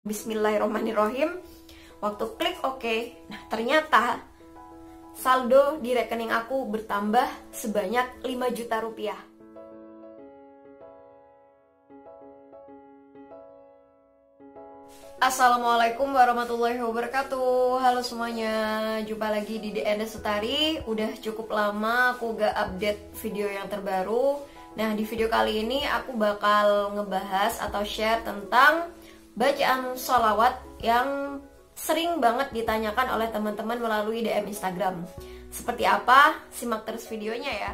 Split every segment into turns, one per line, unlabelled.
Bismillahirrahmanirrahim. Waktu klik OK, nah ternyata saldo di rekening aku bertambah sebanyak 5 juta rupiah. Assalamualaikum warahmatullahi wabarakatuh. Halo semuanya, jumpa lagi di DN Lestari. Udah cukup lama aku gak update video yang terbaru. Nah, di video kali ini aku bakal ngebahas atau share tentang bacaan sholawat yang sering banget ditanyakan oleh teman-teman melalui DM Instagram. Seperti apa? Simak terus videonya ya.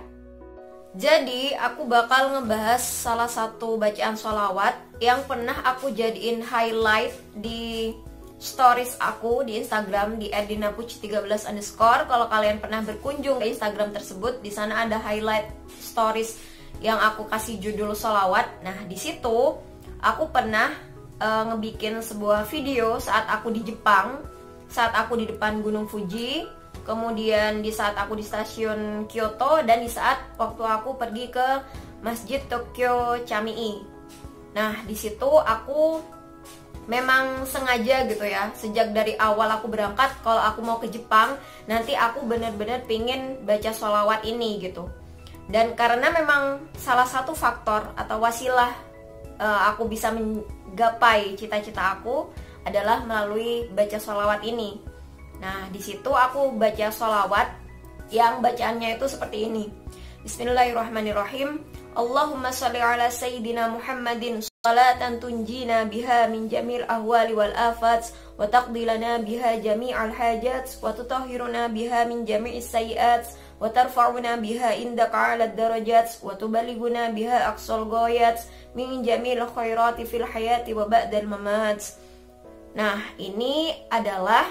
Jadi, aku bakal ngebahas salah satu bacaan sholawat yang pernah aku jadiin highlight di stories aku di Instagram di @dinapuci13_. Kalau kalian pernah berkunjung ke Instagram tersebut, di sana ada highlight stories yang aku kasih judul sholawat. Nah, di situ aku pernah ngebikin sebuah video saat aku di Jepang, saat aku di depan Gunung Fuji, kemudian di saat aku di stasiun Kyoto, dan di saat waktu aku pergi ke Masjid Tokyo Chamii. Nah, di situ aku memang sengaja gitu ya, sejak dari awal aku berangkat, kalau aku mau ke Jepang, nanti aku bener-bener pingin baca sholawat ini gitu. Dan karena memang salah satu faktor atau wasilah aku bisa menggapai cita-cita aku adalah melalui baca sholawat ini. Nah, di situ aku baca sholawat yang bacaannya itu seperti ini. Bismillahirrahmanirrahim. Allahumma sholli ala sayyidina Muhammadin salatan tunjina biha min jamil ahwali wal afats wa taqdi lana biha jami'al hajats wa tutahhiruna biha min jami'is sayiats wa tarfa'una biha indaka 'alad darajats wa tubalighuna biha aqsal ghayats min jamil khairati fil hayati wa ba'dal mamats. Nah, ini adalah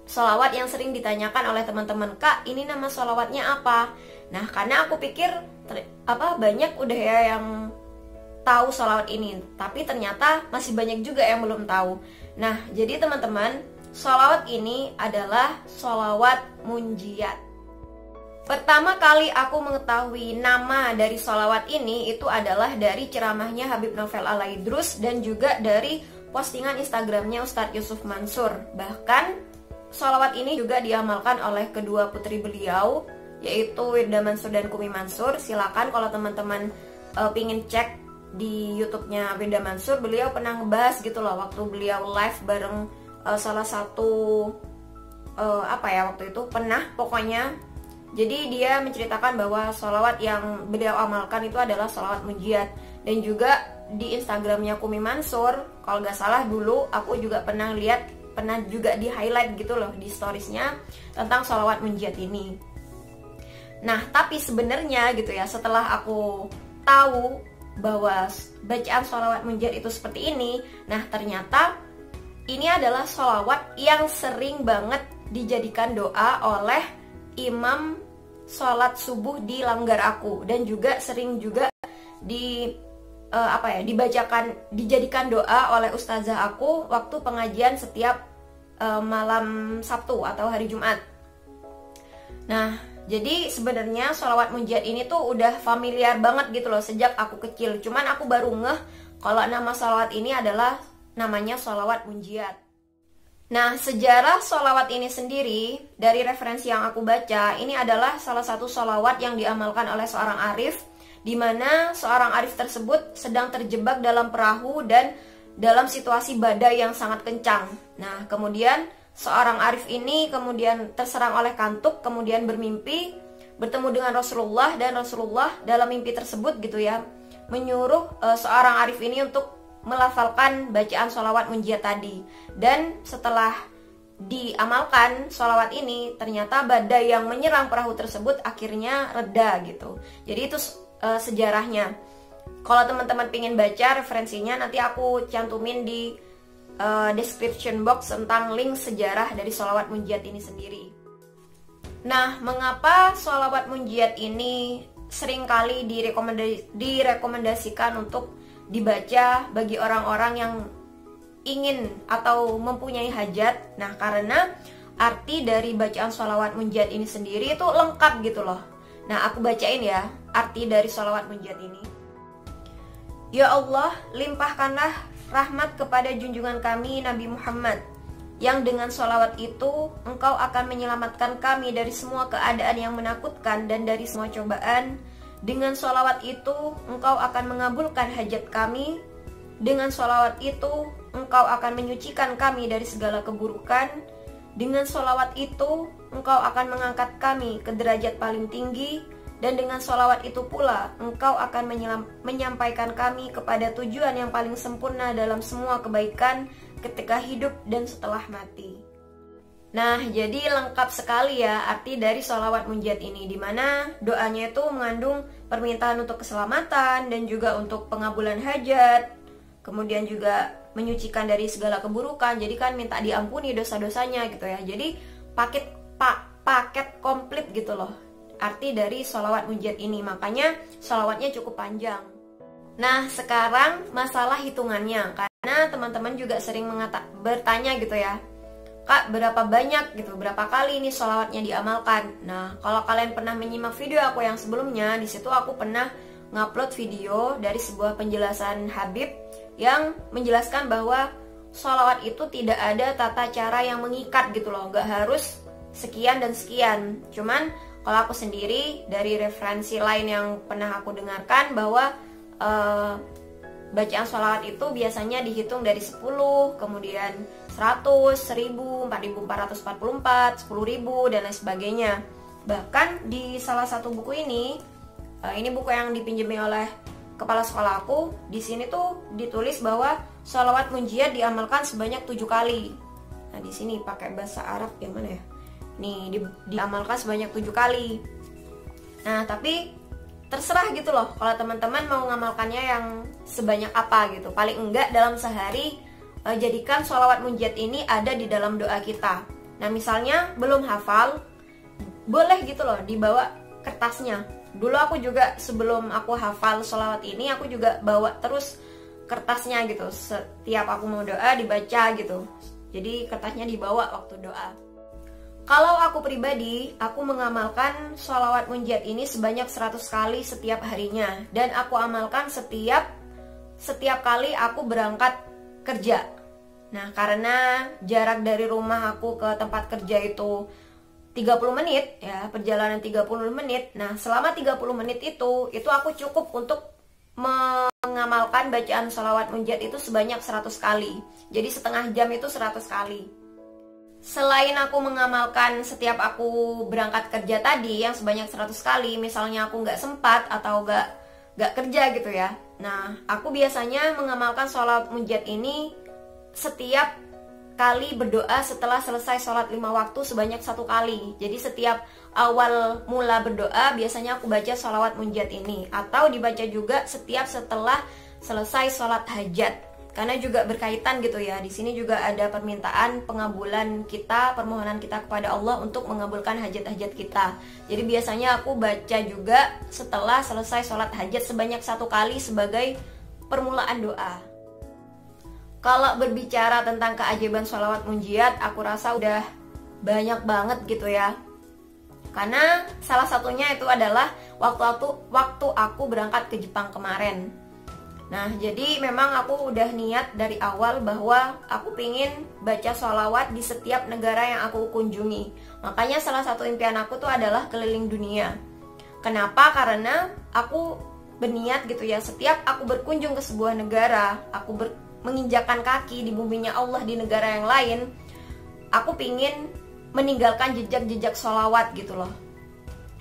sholawat yang sering ditanyakan oleh teman-teman, Kak, ini nama sholawatnya apa? Nah, karena aku pikir banyak udah ya yang tahu sholawat ini, tapi ternyata masih banyak juga yang belum tahu. Nah, jadi teman-teman, sholawat ini adalah sholawat munjiat. Pertama kali aku mengetahui nama dari sholawat ini itu adalah dari ceramahnya Habib Novel Al-Aidrus dan juga dari postingan Instagramnya Ustadz Yusuf Mansur. Bahkan sholawat ini juga diamalkan oleh kedua putri beliau, yaitu Wirda Mansur dan Kumi Mansur. Silakan kalau teman-teman pingin cek di YouTube-nya Wirda Mansur, beliau pernah ngebahas gitu loh waktu beliau live bareng salah satu waktu itu pernah pokoknya. Jadi dia menceritakan bahwa sholawat yang beliau amalkan itu adalah sholawat munjiat. Dan juga di Instagramnya Kumi Mansur, kalau nggak salah dulu aku juga pernah lihat, pernah juga di highlight gitu loh di storiesnya tentang sholawat munjiat ini. Nah, tapi sebenarnya gitu ya, setelah aku tahu bahwa bacaan sholawat munjiat itu seperti ini, nah ternyata ini adalah sholawat yang sering banget dijadikan doa oleh imam sholat subuh di langgar aku, dan juga sering juga dijadikan doa oleh ustazah aku waktu pengajian setiap malam Sabtu atau hari Jumat. Nah, jadi sebenarnya sholawat munjiat ini tuh udah familiar banget gitu loh sejak aku kecil. Cuman aku baru ngeh kalau nama sholawat ini adalah namanya sholawat munjiat. Nah, sejarah sholawat ini sendiri dari referensi yang aku baca, ini adalah salah satu sholawat yang diamalkan oleh seorang arif, di mana seorang arif tersebut sedang terjebak dalam perahu dan dalam situasi badai yang sangat kencang. Nah, kemudian seorang arif ini kemudian terserang oleh kantuk, kemudian bermimpi bertemu dengan Rasulullah, dan Rasulullah dalam mimpi tersebut gitu ya, menyuruh seorang arif ini untuk melafalkan bacaan sholawat munjiat tadi. Dan setelah diamalkan sholawat ini, ternyata badai yang menyerang perahu tersebut akhirnya reda gitu. Jadi itu sejarahnya. Kalau teman-teman pingin baca referensinya, nanti aku cantumin di description box tentang link sejarah dari sholawat munjiat ini sendiri. Nah, mengapa sholawat munjiat ini seringkali direkomendasikan untuk dibaca bagi orang-orang yang ingin atau mempunyai hajat? Nah, karena arti dari bacaan sholawat munjiat ini sendiri itu lengkap gitu loh. Nah, aku bacain ya arti dari sholawat munjiat ini. Ya Allah, limpahkanlah rahmat kepada junjungan kami Nabi Muhammad, yang dengan sholawat itu engkau akan menyelamatkan kami dari semua keadaan yang menakutkan dan dari semua cobaan. Dengan sholawat itu engkau akan mengabulkan hajat kami. Dengan sholawat itu engkau akan menyucikan kami dari segala keburukan. Dengan sholawat itu engkau akan mengangkat kami ke derajat paling tinggi. Dan dengan sholawat itu pula engkau akan menyampaikan kami kepada tujuan yang paling sempurna dalam semua kebaikan ketika hidup dan setelah mati. Nah, jadi lengkap sekali ya arti dari sholawat munjiat ini, dimana doanya itu mengandung permintaan untuk keselamatan dan juga untuk pengabulan hajat, kemudian juga menyucikan dari segala keburukan. Jadi kan minta diampuni dosa-dosanya gitu ya. Jadi paket komplit gitu loh arti dari sholawat munjiat ini. Makanya sholawatnya cukup panjang. Nah, sekarang masalah hitungannya, karena teman-teman juga sering bertanya gitu ya, Kak, berapa banyak gitu, berapa kali ini sholawatnya diamalkan? Nah, kalau kalian pernah menyimak video aku yang sebelumnya, di situ aku pernah ngupload video dari sebuah penjelasan Habib yang menjelaskan bahwa sholawat itu tidak ada tata cara yang mengikat gitu loh, nggak harus sekian dan sekian. Cuman kalau aku sendiri dari referensi lain yang pernah aku dengarkan bahwa bacaan sholawat itu biasanya dihitung dari 10, kemudian 100, 1000, 4444, 10.000 dan lain sebagainya. Bahkan di salah satu buku ini buku yang dipinjami oleh kepala sekolah aku, di sini tuh ditulis bahwa sholawat munjiat diamalkan sebanyak 7 kali. Nah, di sini pakai bahasa Arab yang mana ya? Nih, diamalkan sebanyak 7 kali. Nah, tapi terserah gitu loh kalau teman-teman mau ngamalkannya yang sebanyak apa gitu. Paling enggak dalam sehari jadikan sholawat munjiat ini ada di dalam doa kita. Nah, misalnya belum hafal, boleh gitu loh dibawa kertasnya. Dulu aku juga sebelum aku hafal sholawat ini, aku juga bawa terus kertasnya gitu. Setiap aku mau doa dibaca gitu. Jadi kertasnya dibawa waktu doa. Kalau aku pribadi, aku mengamalkan sholawat munjiat ini sebanyak 100 kali setiap harinya. Dan aku amalkan setiap kali aku berangkat kerja. Nah, karena jarak dari rumah aku ke tempat kerja itu 30 menit ya, perjalanan 30 menit. Nah, selama 30 menit itu aku cukup untuk mengamalkan bacaan sholawat munjiat itu sebanyak 100 kali. Jadi setengah jam itu 100 kali. Selain aku mengamalkan setiap aku berangkat kerja tadi yang sebanyak 100 kali, misalnya aku nggak sempat atau nggak kerja gitu ya. Nah, aku biasanya mengamalkan sholawat munjiat ini setiap kali berdoa setelah selesai sholat 5 waktu sebanyak 1 kali. Jadi setiap awal mula berdoa biasanya aku baca sholawat munjiat ini, atau dibaca juga setiap setelah selesai sholat hajat. Karena juga berkaitan gitu ya. Di sini juga ada permintaan pengabulan kita, permohonan kita kepada Allah untuk mengabulkan hajat-hajat kita. Jadi biasanya aku baca juga setelah selesai sholat hajat sebanyak 1 kali sebagai permulaan doa. Kalau berbicara tentang keajaiban sholawat munjiat, aku rasa udah banyak banget gitu ya. Karena salah satunya itu adalah waktu aku berangkat ke Jepang kemarin. Nah, jadi memang aku udah niat dari awal bahwa aku pingin baca sholawat di setiap negara yang aku kunjungi. Makanya salah satu impian aku tuh adalah keliling dunia. Kenapa? Karena aku berniat gitu ya, setiap aku berkunjung ke sebuah negara, aku menginjakan kaki di buminya Allah di negara yang lain, aku pingin meninggalkan jejak-jejak sholawat gitu loh.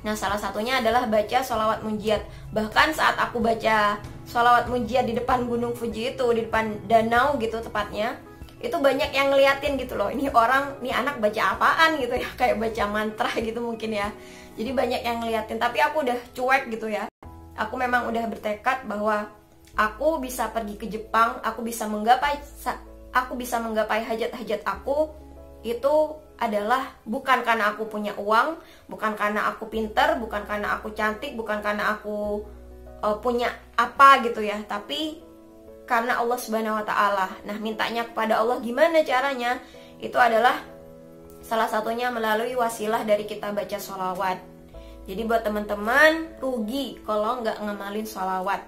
Nah, salah satunya adalah baca sholawat munjiat. Bahkan saat aku baca sholawat munjiat di depan Gunung Fuji itu, di depan danau gitu tepatnya, itu banyak yang ngeliatin gitu loh. Ini anak baca apaan gitu ya, kayak baca mantra gitu mungkin ya. Jadi banyak yang ngeliatin, tapi aku udah cuek gitu ya. Aku memang udah bertekad bahwa aku bisa pergi ke Jepang, aku bisa menggapai hajat-hajat aku. Itu adalah bukan karena aku punya uang, bukan karena aku pinter, bukan karena aku cantik, bukan karena aku punya apa gitu ya, tapi karena Allah Subhanahu wa Ta'ala. Nah, mintanya kepada Allah gimana caranya? Itu adalah salah satunya melalui wasilah dari kita baca sholawat. Jadi buat teman-teman, rugi kalau nggak ngamalin sholawat.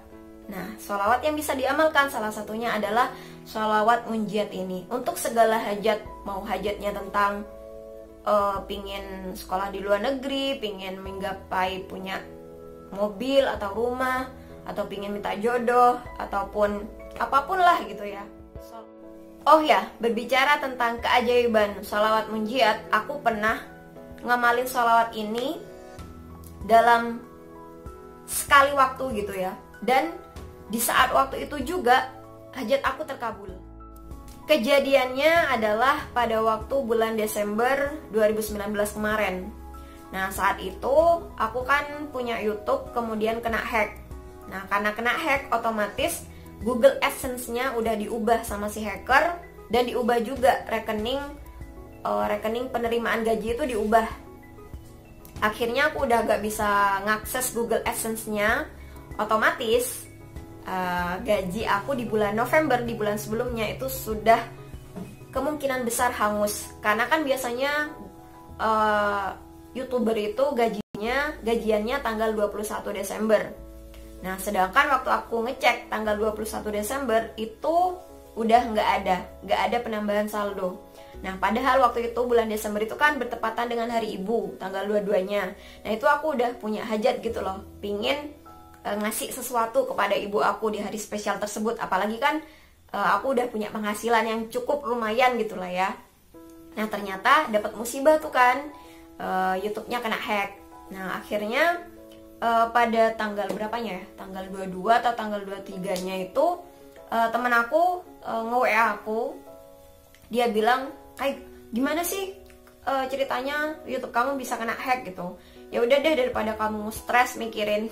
Nah, sholawat yang bisa diamalkan salah satunya adalah sholawat munjiat ini. Untuk segala hajat, mau hajatnya tentang pingin sekolah di luar negeri, pingin menggapai punya mobil atau rumah, atau pingin minta jodoh, ataupun apapun lah gitu ya. Oh ya, berbicara tentang keajaiban sholawat munjiat, aku pernah ngamalin sholawat ini dalam sekali waktu gitu ya. Dan di saat waktu itu juga hajat aku terkabul. Kejadiannya adalah pada waktu bulan Desember 2019 kemarin. Nah, saat itu aku kan punya YouTube, kemudian kena hack. Nah, karena kena hack, otomatis Google AdSense-nya udah diubah sama si hacker, dan diubah juga rekening penerimaan gaji itu diubah. Akhirnya aku udah gak bisa ngakses Google AdSense-nya. Otomatis gaji aku di bulan November, di bulan sebelumnya itu sudah kemungkinan besar hangus. Karena kan biasanya YouTuber itu gajiannya tanggal 21 Desember. Nah, sedangkan waktu aku ngecek tanggal 21 Desember itu udah nggak ada penambahan saldo. Nah, padahal waktu itu bulan Desember itu kan bertepatan dengan Hari Ibu, tanggal 22-nya. Nah, itu aku udah punya hajat gitu loh, pingin ngasih sesuatu kepada ibu aku di hari spesial tersebut. Apalagi kan aku udah punya penghasilan yang cukup lumayan gitu lah ya. Nah, ternyata dapat musibah tuh kan, YouTube-nya kena hack. Nah, akhirnya pada tanggal berapanya ya, tanggal 22 atau tanggal 23-nya itu temen aku nge-WA aku. Dia bilang, gimana sih ceritanya YouTube kamu bisa kena hack gitu. Ya udah deh, daripada kamu stres mikirin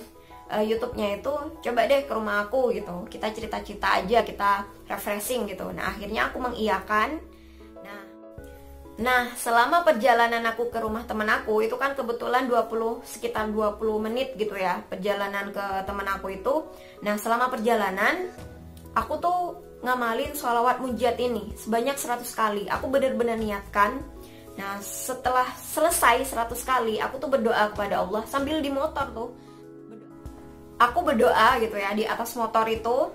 YouTube-nya itu, coba deh ke rumah aku gitu. Kita cerita-cerita aja, kita refreshing gitu. Nah, akhirnya aku mengiyakan. Nah, selama perjalanan aku ke rumah temen aku, itu kan kebetulan sekitar 20 menit gitu ya, perjalanan ke temen aku itu. Nah, selama perjalanan, aku tuh ngamalin sholawat munjiat ini sebanyak 100 kali. Aku bener-bener niatkan. Nah, setelah selesai 100 kali, aku tuh berdoa kepada Allah sambil di motor tuh. Aku berdoa gitu ya, di atas motor itu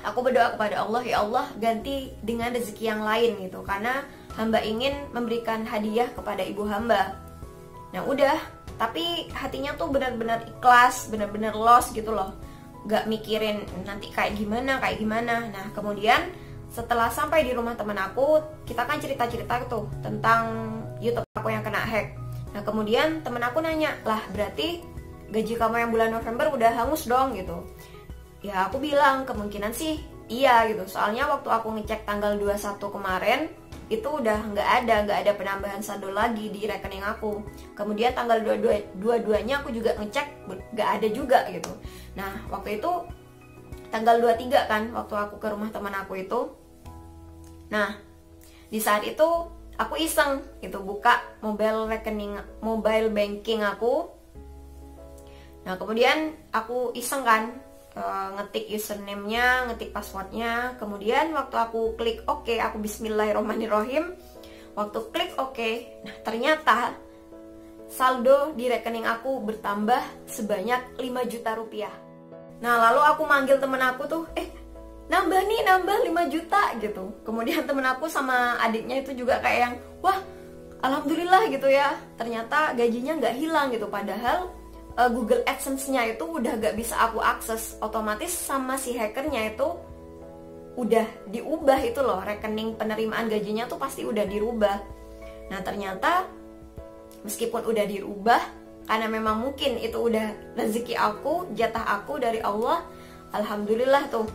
aku berdoa kepada Allah, ya Allah ganti dengan rezeki yang lain gitu, karena hamba ingin memberikan hadiah kepada ibu hamba. Nah udah, tapi hatinya tuh benar-benar ikhlas, benar-benar lost gitu loh, gak mikirin nanti kayak gimana. Nah kemudian setelah sampai di rumah teman aku, kita kan cerita-cerita tuh tentang YouTube aku yang kena hack. Nah kemudian temen aku nanya, lah berarti gaji kamu yang bulan November udah hangus dong gitu. Ya aku bilang kemungkinan sih iya gitu, soalnya waktu aku ngecek tanggal 21 kemarin itu udah nggak ada penambahan saldo lagi di rekening aku. Kemudian tanggal 22-nya aku juga ngecek nggak ada juga gitu. Nah waktu itu tanggal 23 kan, waktu aku ke rumah teman aku itu. Nah di saat itu aku iseng gitu buka mobile banking aku. Nah kemudian aku iseng kan ngetik username-nya, ngetik passwordnya. Kemudian waktu aku klik OK, aku bismillahirrohmanirrohim. Waktu klik OK, nah ternyata saldo di rekening aku bertambah sebanyak 5 juta rupiah. Nah lalu aku manggil temen aku tuh, nambah 5 juta gitu. Kemudian temen aku sama adiknya itu juga kayak yang, wah alhamdulillah gitu ya, ternyata gajinya nggak hilang gitu. Padahal Google AdSense-nya itu udah gak bisa aku akses, otomatis sama si hackernya itu udah diubah itu loh, rekening penerimaan gajinya tuh pasti udah dirubah. Nah ternyata meskipun udah dirubah, karena memang mungkin itu udah rezeki aku, jatah aku dari Allah, alhamdulillah tuh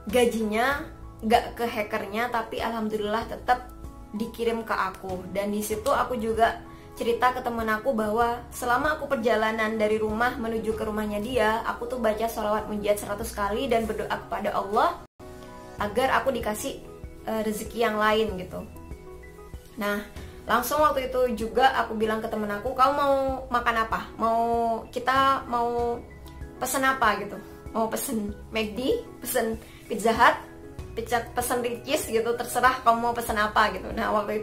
gajinya gak ke hackernya, tapi alhamdulillah tetap dikirim ke aku. Dan di situ aku juga cerita ke temen aku bahwa selama aku perjalanan dari rumah menuju ke rumahnya dia, aku tuh baca sholawat munjiat 100 kali dan berdoa kepada Allah agar aku dikasih rezeki yang lain gitu. Nah langsung waktu itu juga aku bilang ke temen aku, kamu mau makan apa? Kita mau pesen apa gitu? Mau pesen McD, pesen Pizza Hut, pesen Ricis gitu, terserah kamu mau pesen apa gitu. Nah waktu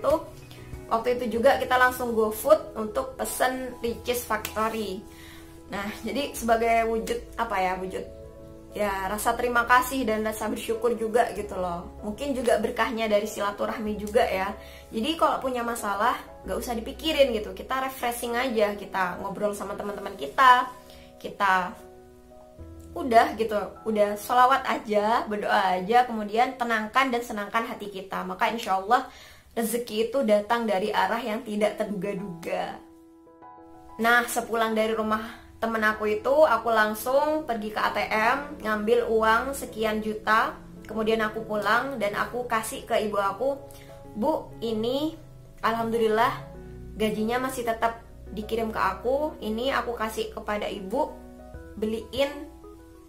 itu juga kita langsung GoFood untuk pesen Ricis Factory. Nah, jadi sebagai wujud apa ya, wujud ya rasa terima kasih dan rasa bersyukur juga gitu loh. Mungkin juga berkahnya dari silaturahmi juga ya. Jadi kalau punya masalah gak usah dipikirin gitu, kita refreshing aja, kita ngobrol sama teman-teman kita udah gitu, udah sholawat aja, berdoa aja, kemudian tenangkan dan senangkan hati kita. Maka insya Allah rezeki itu datang dari arah yang tidak terduga-duga. Nah, sepulang dari rumah temen aku itu, aku langsung pergi ke ATM, ngambil uang sekian juta. Kemudian aku pulang dan aku kasih ke ibu aku, "Bu, ini alhamdulillah gajinya masih tetap dikirim ke aku. Ini aku kasih kepada ibu, beliin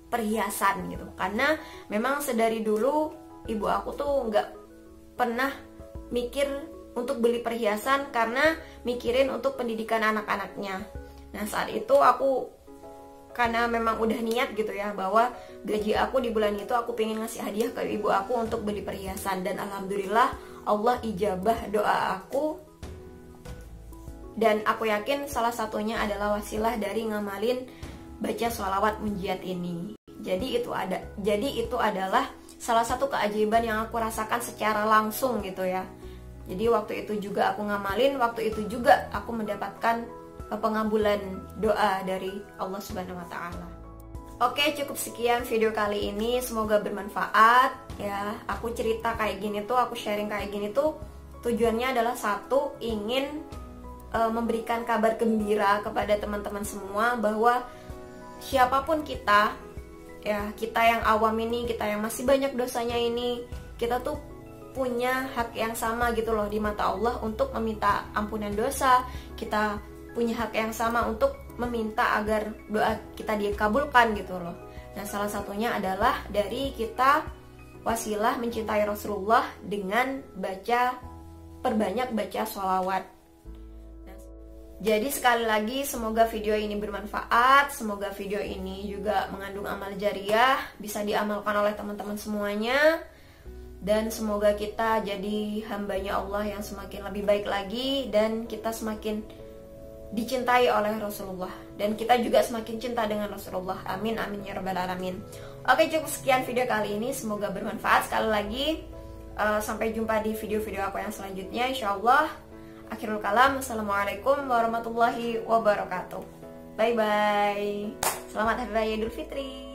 perhiasan gitu." Karena memang sedari dulu ibu aku tuh nggak pernah mikir untuk beli perhiasan karena mikirin untuk pendidikan anak-anaknya. Nah, saat itu aku karena memang udah niat gitu ya, bahwa gaji aku di bulan itu aku pengen ngasih hadiah ke ibu aku untuk beli perhiasan. Dan alhamdulillah Allah ijabah doa aku. Dan aku yakin salah satunya adalah wasilah dari ngamalin baca sholawat munjiat ini. Jadi itu adalah salah satu keajaiban yang aku rasakan secara langsung gitu ya. Jadi waktu itu juga aku ngamalin, waktu itu juga aku mendapatkan pengabulan doa dari Allah Subhanahu wa taala. Oke, cukup sekian video kali ini, semoga bermanfaat ya. Aku cerita kayak gini tuh, aku sharing kayak gini tuh tujuannya adalah satu, ingin memberikan kabar gembira kepada teman-teman semua bahwa siapapun kita ya, kita yang awam ini, kita yang masih banyak dosanya ini, kita tuh punya hak yang sama gitu loh di mata Allah untuk meminta ampunan dosa. Kita punya hak yang sama untuk meminta agar doa kita dikabulkan gitu loh. Nah, salah satunya adalah dari kita wasilah mencintai Rasulullah dengan perbanyak baca sholawat. Jadi sekali lagi semoga video ini bermanfaat, semoga video ini juga mengandung amal jariah, bisa diamalkan oleh teman-teman semuanya. Dan semoga kita jadi hambanya Allah yang semakin lebih baik lagi, dan kita semakin dicintai oleh Rasulullah, dan kita juga semakin cinta dengan Rasulullah. Amin amin ya rabbal alamin. Oke, cukup sekian video kali ini, semoga bermanfaat. Sekali lagi sampai jumpa di video-video aku yang selanjutnya insyaallah. Akhirul kalam, assalamualaikum warahmatullahi wabarakatuh. Bye bye. Selamat Hari Raya Idul Fitri.